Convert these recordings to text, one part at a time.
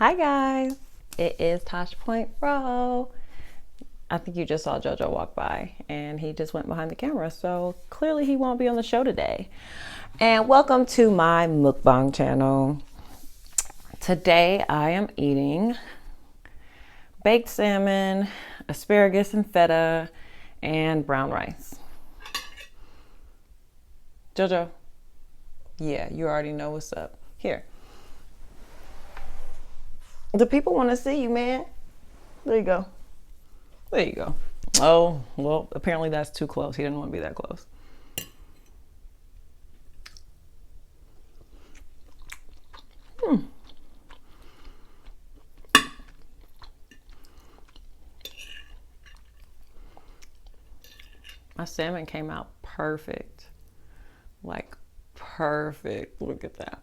Hi guys, it is Tosh Point Pro. I think you just saw JoJo walk by and he just went behind the camera, so clearly he won't be on the show today. And welcome to my Mukbang channel. Today I am eating baked salmon, asparagus and feta, and brown rice. JoJo, yeah, you already know what's up. Here. The people want to see you, man. There you go. There you go. Oh, well, apparently that's too close. He didn't want to be that close. My salmon came out perfect. Like, perfect. Look at that.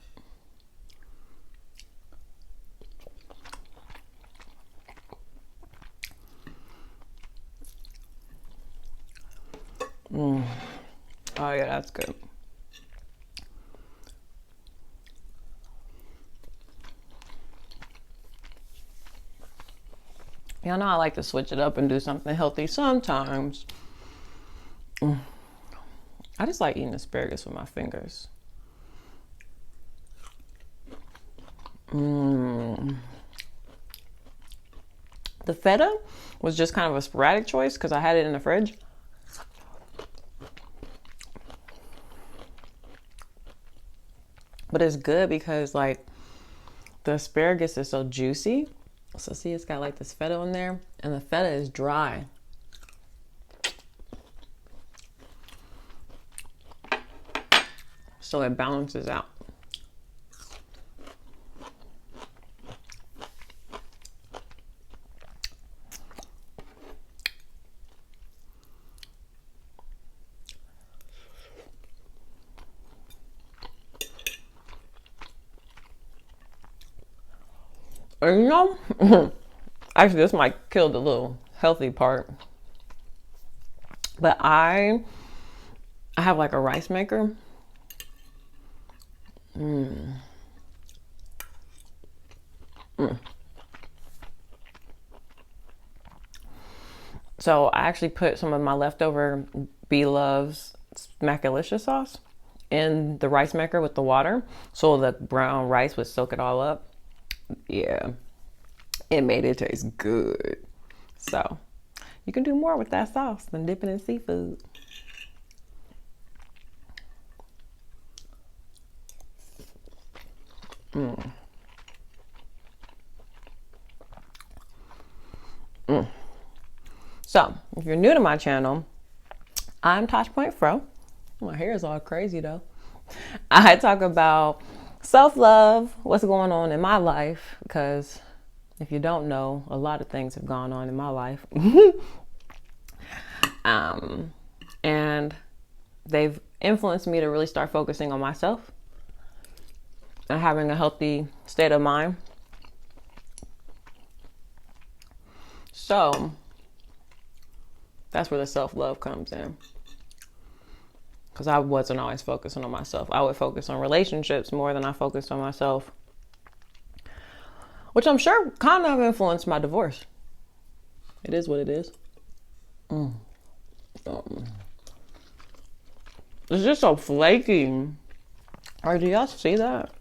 Oh yeah, that's good. Y'all know I like to switch it up and do something healthy sometimes. I just like eating asparagus with my fingers. The feta was just kind of a sporadic choice because I had it in the fridge. But it's good because like the asparagus is so juicy. So see, it's got like this feta in there and the feta is dry. So it balances out. And you know, actually this might kill the little healthy part. But I have like a rice maker. So I actually put some of my leftover Love's Smackalicious sauce in the rice maker with the water, so the brown rice would soak it all up. Yeah, it made it taste good. So you can do more with that sauce than dipping in seafood. So if you're new to my channel, I'm Tosh Point Fro. My hair is all crazy though. I talk about self-love, what's going on in my life, because if you don't know, a lot of things have gone on in my life. And they've influenced me to really start focusing on myself and having a healthy state of mind. So that's where the self-love comes in. Because I wasn't always focusing on myself. I would focus on relationships more than I focused on myself, which I'm sure kind of influenced my divorce. It is what it is. It's just so flaky. Or do y'all see that?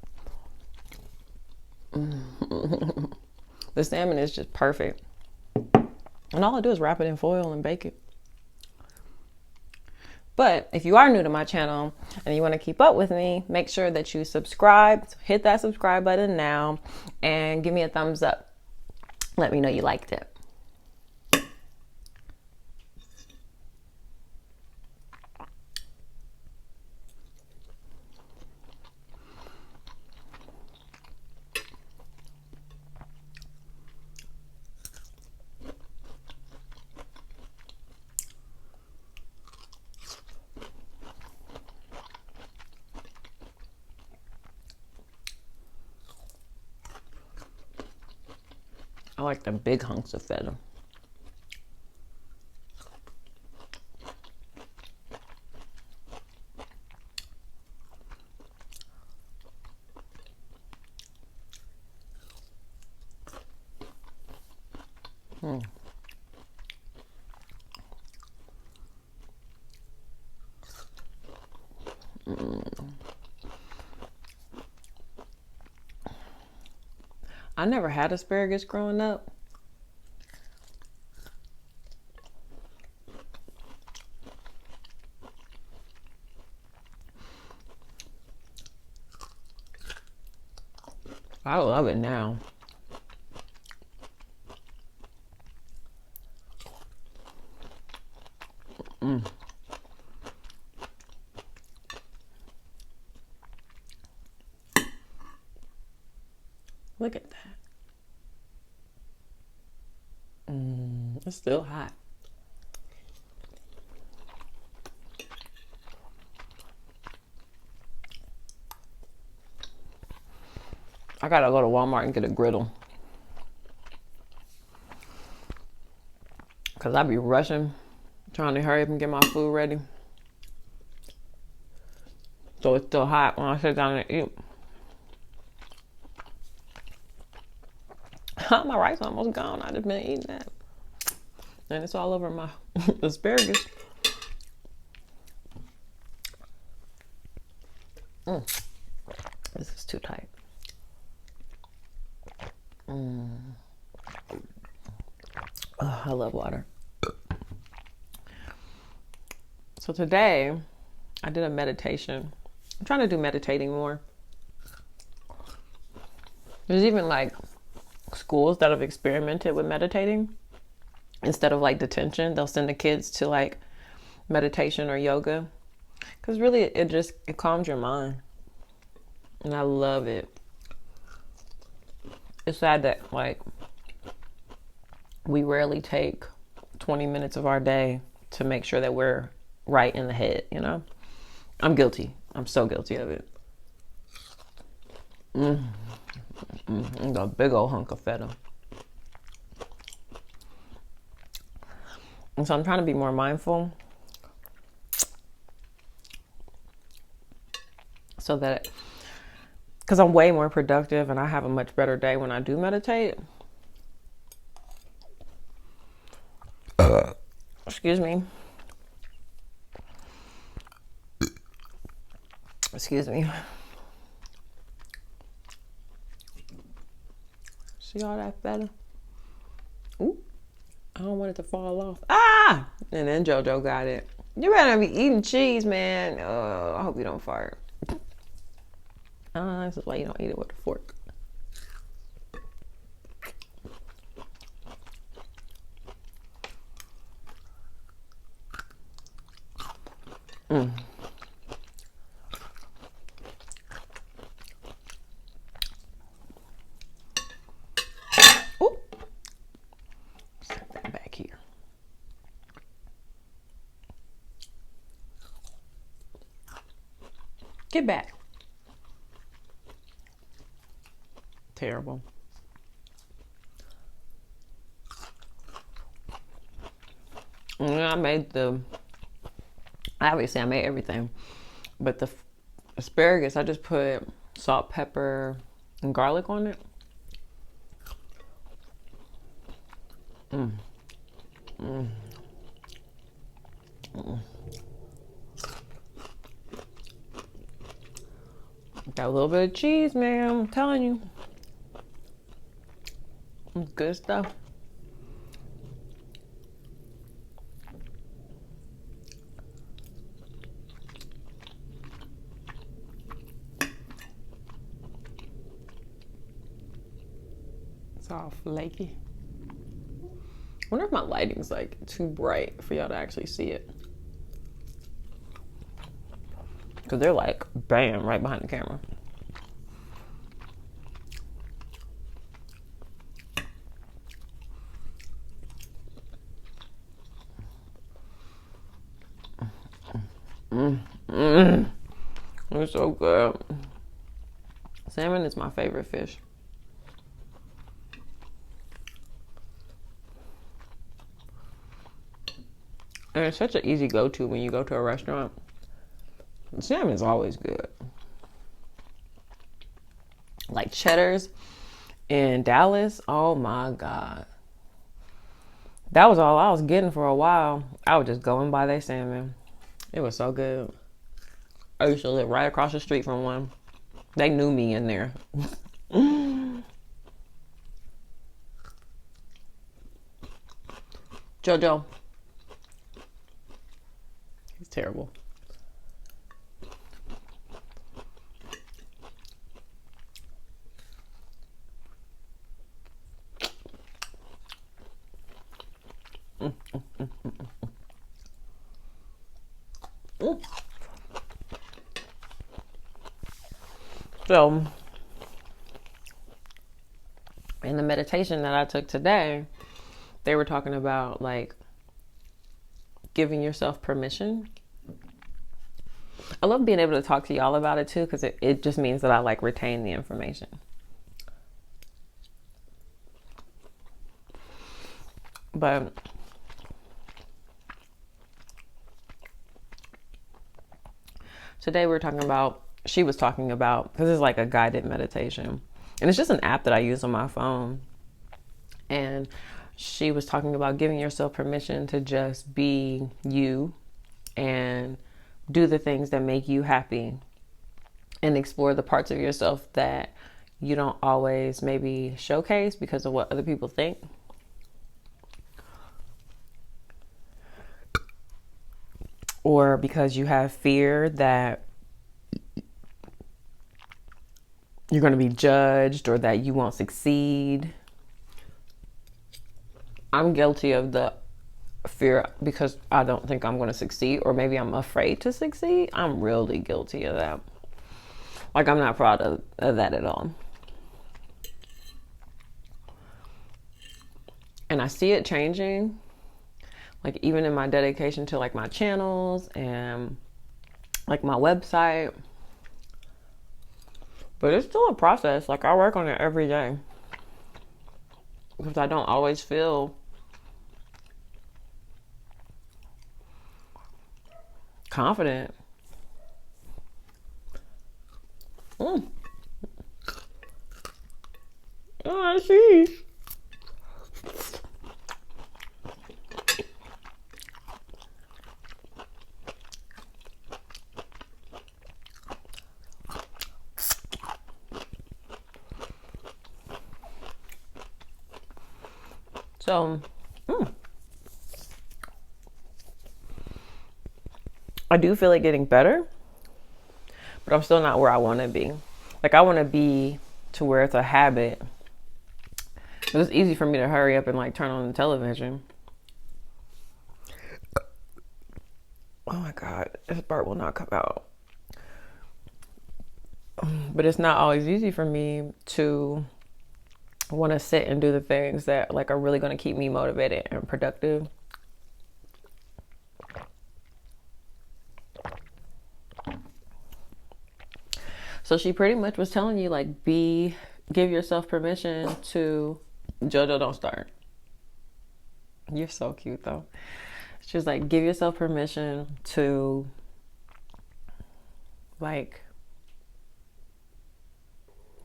The salmon is just perfect. And all I do is wrap it in foil and bake it. But if you are new to my channel and you want to keep up with me, make sure that you subscribe. Hit that subscribe button now and give me a thumbs up. Let me know you liked it. I like the big hunks of feta. I never had asparagus growing up. I love it now. Look at that. It's still hot. I gotta go to Walmart and get a griddle. Cause I be rushing, trying to hurry up and get my food ready. So it's still hot when I sit down and eat. My rice almost gone. I just been eating that. And it's all over my asparagus. This is too tight. Oh, I love water. So today, I did a meditation. I'm trying to do meditating more. There's even like schools that have experimented with meditating. Instead of like detention, they'll send the kids to like meditation or yoga. Because really, it calms your mind. And I love it. It's sad that like we rarely take 20 minutes of our day to make sure that we're right in the head, you know? I'm guilty. I'm so guilty of it. A big old hunk of feta. And so I'm trying to be more mindful so that, because I'm way more productive and I have a much better day when I do meditate. Excuse me. Excuse me. See all that feta? Ooh. I don't want it to fall off. Ah! And then JoJo got it. You better be eating cheese, man. I hope you don't fart. This is why you don't eat it with a fork. Ooh. Set that back here. Get back. Terrible. I made obviously I made everything, but the asparagus, I just put salt, pepper, and garlic on it. Got a little bit of cheese, man. I'm telling you. It's good stuff. It's all flaky. I wonder if my lighting's like too bright for y'all to actually see it. Because they're like, bam, right behind the camera. It's so good. Salmon is my favorite fish. And it's such an easy go-to when you go to a restaurant. Salmon is always good. Like Cheddar's in Dallas. Oh my God. That was all I was getting for a while. I would just go and buy their salmon. It was so good. I used to live right across the street from one. They knew me in there. JoJo. He's terrible. So, in the meditation that I took today, they were talking about like giving yourself permission. I love being able to talk to y'all about it too, because it just means that I like retain the information. But today we were talking about, she was talking about, because it's like a guided meditation. And it's just an app that I use on my phone. And she was talking about giving yourself permission to just be you and do the things that make you happy and explore the parts of yourself that you don't always maybe showcase because of what other people think. Or because you have fear that you're going to be judged or that you won't succeed. I'm guilty of the fear because I don't think I'm going to succeed, or maybe I'm afraid to succeed. I'm really guilty of that. Like, I'm not proud of that at all. And I see it changing, like even in my dedication to like my channels and like my website. But it's still a process. Like, I work on it every day because I don't always feel confident. Oh, I see. So, I do feel it getting better, but I'm still not where I want to be. Like, I want to be to where it's a habit. It's easy for me to hurry up and like turn on the television. Oh my God, this part will not come out. But it's not always easy for me to want to sit and do the things that like are really going to keep me motivated and productive. So she pretty much was telling you like give yourself permission to, JoJo, don't start. You're so cute though. She was like, give yourself permission to like,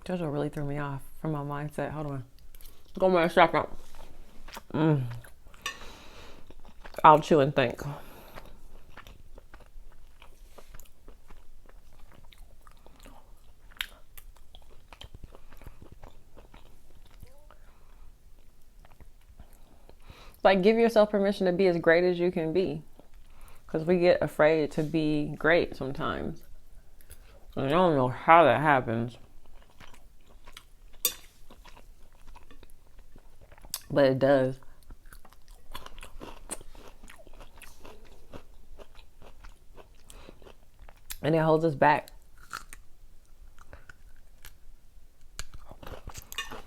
JoJo really threw me off from my mindset. Hold on. Go my second. I'll chew and think. Like, give yourself permission to be as great as you can be. Because we get afraid to be great sometimes. And I don't know how that happens. But it does. And it holds us back.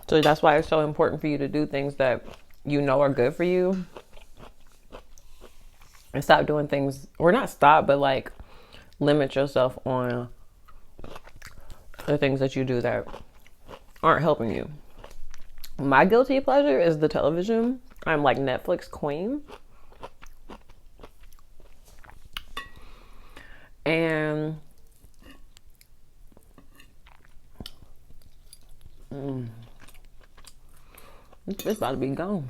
So that's why it's so important for you to do things that you know are good for you. And stop doing things, or not stop, but like limit yourself on the things that you do that aren't helping you. My guilty pleasure is the television. I'm like Netflix queen. And it's about to be gone.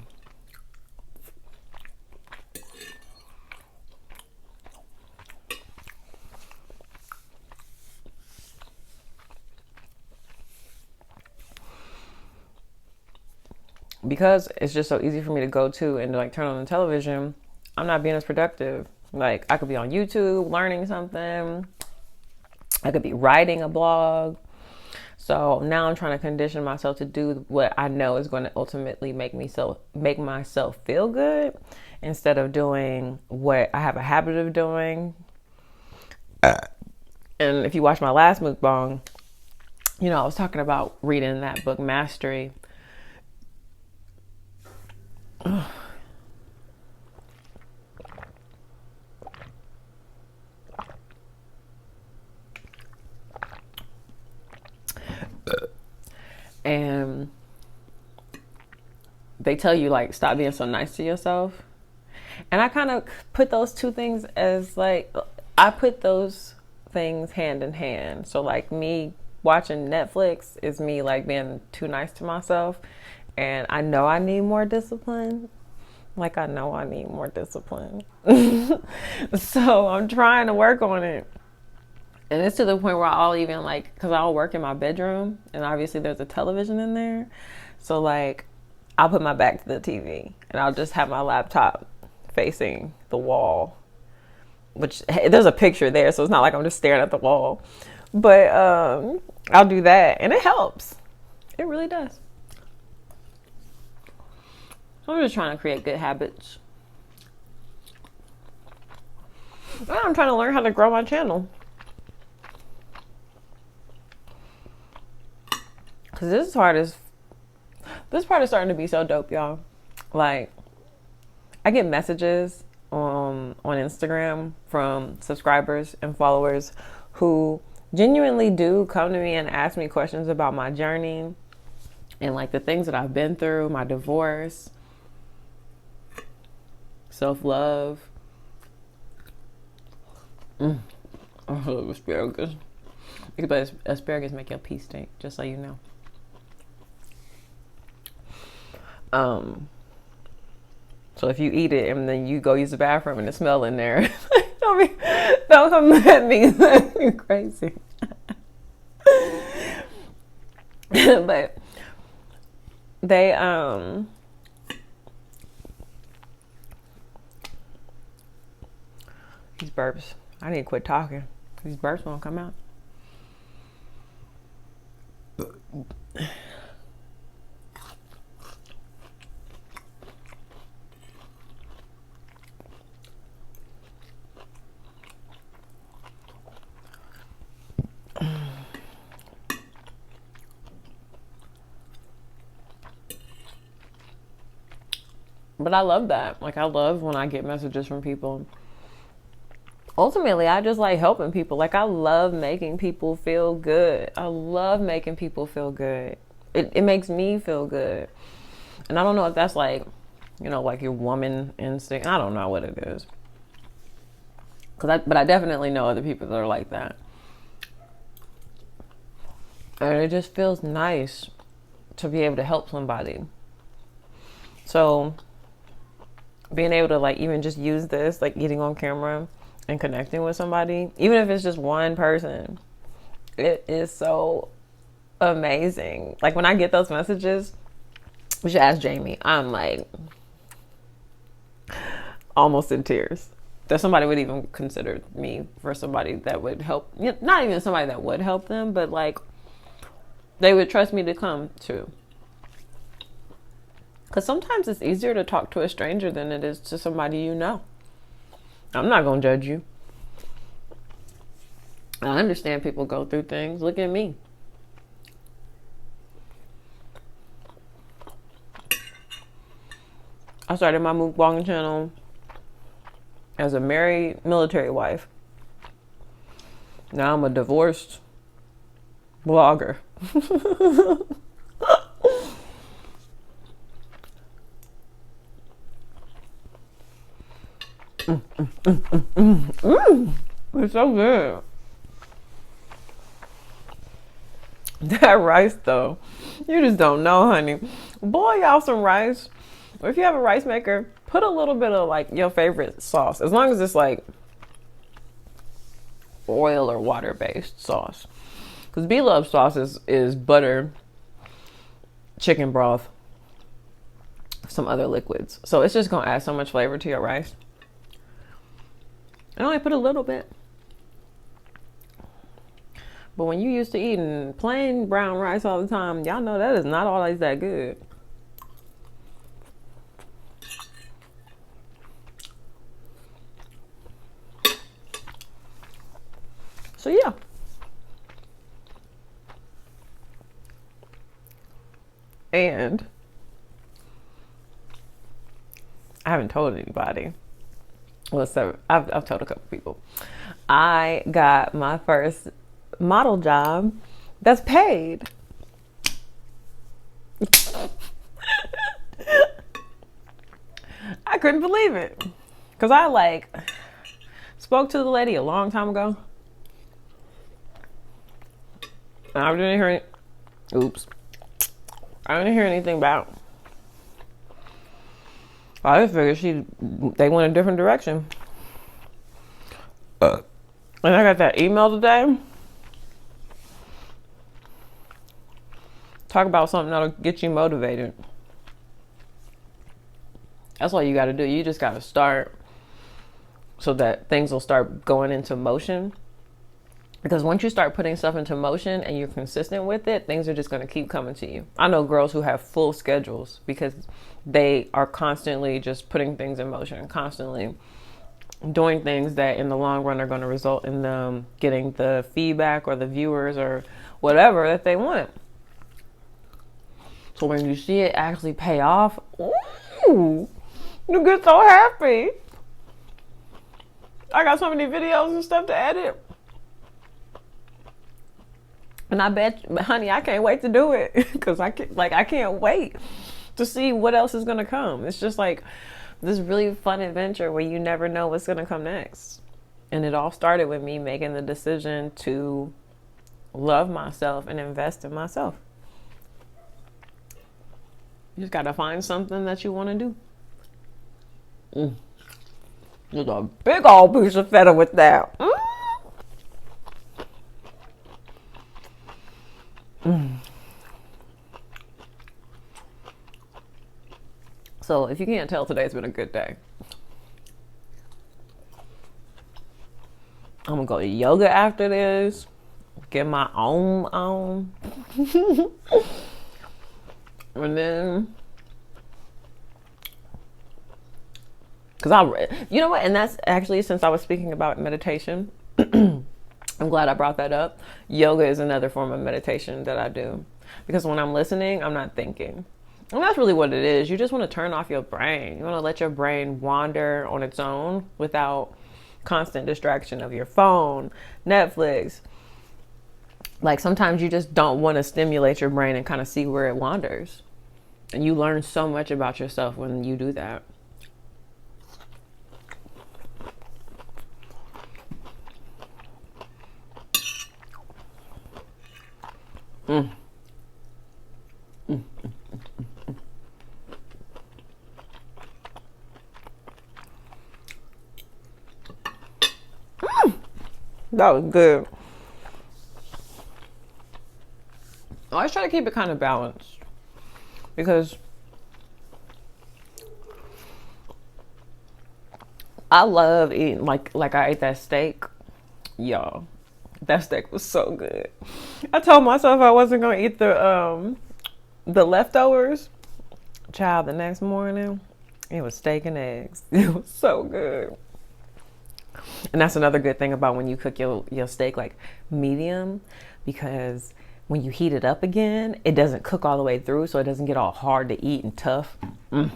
because it's just so easy for me to go to and like turn on the television, I'm not being as productive. Like I could be on YouTube learning something. I could be writing a blog. So now I'm trying to condition myself to do what I know is going to ultimately make myself feel good, instead of doing what I have a habit of doing. And if you watch my last mukbang, you know, I was talking about reading that book, Mastery. And they tell you, like, stop being so nice to yourself. And I kind of put those two things as, like, I put those things hand in hand. So, like, me watching Netflix is me, like, being too nice to myself. And I know I need more discipline. Like, I know I need more discipline. So I'm trying to work on it. And it's to the point where I'll even, like, because I'll work in my bedroom, and obviously there's a television in there. So, like, I'll put my back to the TV, and I'll just have my laptop facing the wall, which there's a picture there, so it's not like I'm just staring at the wall. But I'll do that, and it helps. It really does. So I'm just trying to create good habits. And I'm trying to learn how to grow my channel. Because this part is starting to be so dope, y'all. Like, I get messages on Instagram from subscribers and followers who genuinely do come to me and ask me questions about my journey and, like, the things that I've been through, my divorce, self-love. I love asparagus. But asparagus make your pee stink, just so you know. So if you eat it and then you go use the bathroom and the smell in there, don't come at me. You're crazy. But they these burps. I need to quit talking. These burps won't come out. But I love that. Like, I love when I get messages from people. Ultimately, I just like helping people. Like, I love making people feel good. I love making people feel good. It makes me feel good. And I don't know if that's like, you know, like your woman instinct. I don't know what it is. But I definitely know other people that are like that. And it just feels nice to be able to help somebody. So being able to, like, even just use this, like eating on camera and connecting with somebody, even if it's just one person, it is so amazing. Like, when I get those messages, we should ask Jamie, I'm like almost in tears that somebody would even consider me for somebody that would help. Not even somebody that would help them, but like they would trust me to come to. Because sometimes it's easier to talk to a stranger than it is to somebody you know. I'm not going to judge you. I understand people go through things. Look at me. I started my Mukbang channel as a married military wife. Now I'm a divorced blogger. It's so good. That rice, though, you just don't know, honey. Boil y'all some rice. Or if you have a rice maker, put a little bit of, like, your favorite sauce. As long as it's, like, oil or water-based sauce. Because B-Love sauce is butter, chicken broth, some other liquids. So it's just gonna add so much flavor to your rice. I only put a little bit. But when you used to eating plain brown rice all the time, y'all know that is not always that good. So yeah. And I haven't told anybody. Well, so I've told a couple people. I got my first model job that's paid. I couldn't believe it. Because I spoke to the lady a long time ago. And I didn't hear I didn't hear anything about. I just figured they went a different direction. And I got that email today. Talk about something that'll get you motivated. That's all you got to do. You just got to start so that things will start going into motion. Because once you start putting stuff into motion and you're consistent with it, things are just going to keep coming to you. I know girls who have full schedules because they are constantly just putting things in motion, constantly doing things that in the long run are going to result in them getting the feedback or the viewers or whatever that they want. So when you see it actually pay off, ooh, you get so happy. I got so many videos and stuff to edit. And I bet, honey, I can't wait to do it because I can't wait to see what else is going to come. It's just like this really fun adventure where you never know what's going to come next. And it all started with me making the decision to love myself and invest in myself. You just got to find something that you want to do. There's a big old piece of feta with that. So if you can't tell, today's been a good day. I'm gonna go to yoga after this, get my own on. And then, you know what? And that's actually, since I was speaking about meditation, I'm glad I brought that up. Yoga is another form of meditation that I do. Because when I'm listening, I'm not thinking. And that's really what it is. You just want to turn off your brain. You want to let your brain wander on its own without constant distraction of your phone, Netflix. Like sometimes you just don't want to stimulate your brain and kind of see where it wanders. And you learn so much about yourself when you do that. That was good. I always try to keep it kind of balanced because I love eating like I ate that steak. Y'all, that steak was so good. I told myself I wasn't gonna eat the leftovers. Child, the next morning it was steak and eggs. It was so good. And that's another good thing about when you cook your steak like medium, because when you heat it up again, it doesn't cook all the way through, so it doesn't get all hard to eat and tough. It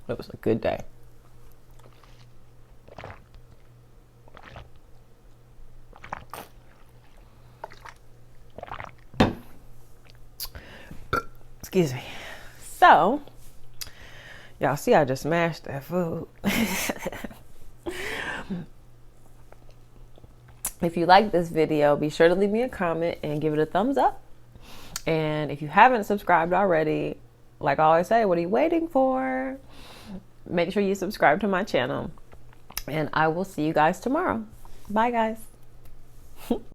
was a good day. Excuse me. So, y'all see I just smashed that food. If you like this video, be sure to leave me a comment and give it a thumbs up. And if you haven't subscribed already, like I always say, what are you waiting for? Make sure you subscribe to my channel. And I will see you guys tomorrow. Bye, guys.